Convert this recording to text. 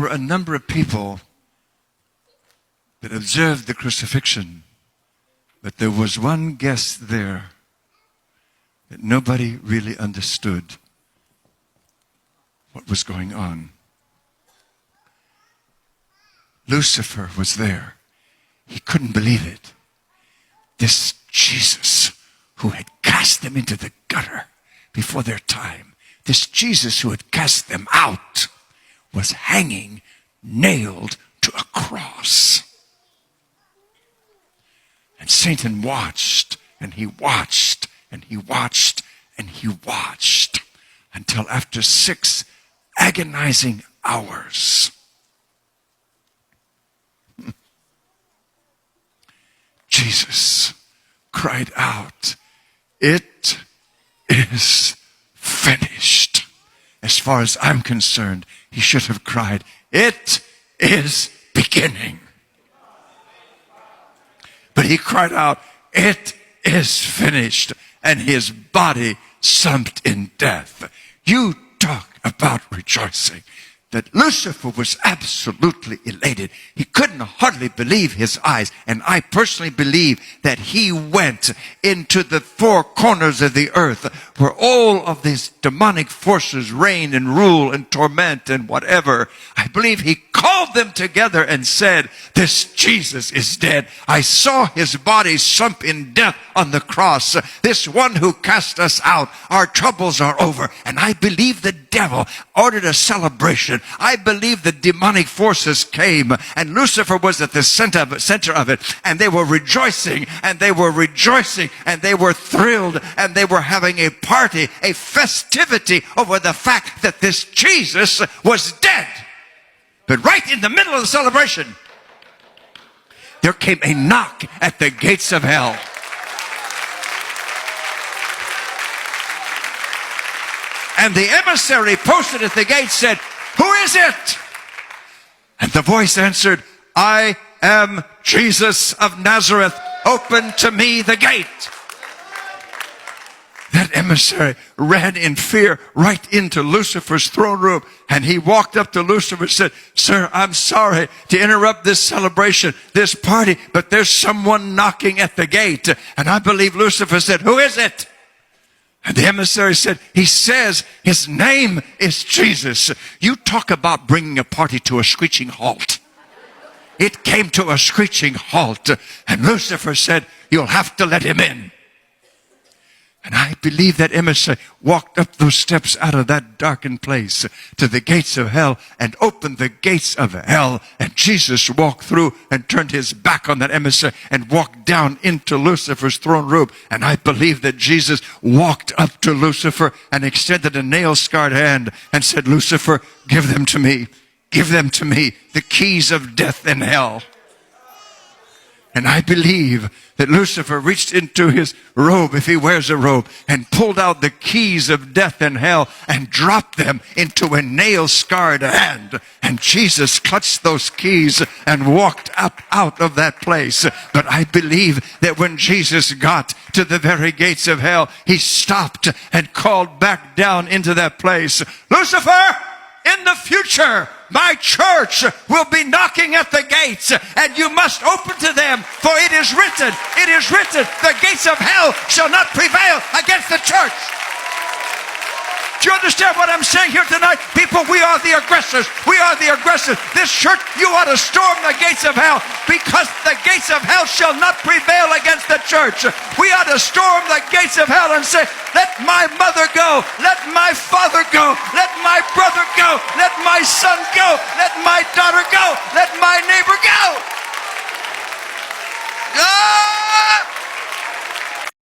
There were a number of people that observed the crucifixion, but there was one guest there that nobody really understood what was going on. Lucifer was there. He couldn't believe it. This Jesus who had cast them into the gutter before their time, this Jesus who had cast them out, was hanging, nailed to a cross. And Satan watched, and he watched, and he watched, and he watched, until after 6 agonizing hours, Jesus cried out, "It is finished." As far as I'm concerned, he should have cried, "It is beginning." But he cried out, "It is finished," and his body sunk in death. You talk about rejoicing. That Lucifer was absolutely elated. He couldn't hardly believe his eyes. And I personally believe that he went into the 4 corners of the earth where all of these demonic forces reign and rule and torment and whatever. I believe he called them together and said, "This Jesus is dead. I saw his body sunk in death on the cross. This one who cast us out, our troubles are over." And I believe the devil ordered a celebration. I believe the demonic forces came, and Lucifer was at the center of it, and they were rejoicing, and they were rejoicing, and they were thrilled, and they were having a party, a festivity over the fact that this Jesus was dead. But right in the middle of the celebration, there came a knock at the gates of hell. And the emissary posted at the gate said, "Who is it?" And the voice answered, "I am Jesus of Nazareth. Open to me the gate." That emissary ran in fear right into Lucifer's throne room. And he walked up to Lucifer and said, "Sir, I'm sorry to interrupt this celebration, this party, but there's someone knocking at the gate." And I believe Lucifer said, "Who is it?" And the emissary said, "He says his name is Jesus." You talk about bringing a party to a screeching halt. It came to a screeching halt. And Lucifer said, "You'll have to let him in." And I believe that emissary walked up those steps out of that darkened place to the gates of hell and opened the gates of hell. And Jesus walked through and turned his back on that emissary and walked down into Lucifer's throne room. And I believe that Jesus walked up to Lucifer and extended a nail-scarred hand and said, "Lucifer, give them to me. Give them to me, the keys of death and hell." And I believe that Lucifer reached into his robe, if he wears a robe, and pulled out the keys of death and hell and dropped them into a nail-scarred hand. And Jesus clutched those keys and walked up out of that place. But I believe that when Jesus got to the very gates of hell, he stopped and called back down into that place, "Lucifer, in the future, my church will be knocking at the gates, and you must open to them, for it is written, the gates of hell shall not prevail against the church." Do you understand what I'm saying here tonight? People, we are the aggressors. We are the aggressors. This church, you ought to storm the gates of hell, because the gates of hell shall not prevail against the church. We ought to storm the gates of hell and say, "Let my mother go. Let my father go. Let my brother go. Let my son go. Let my daughter go. Let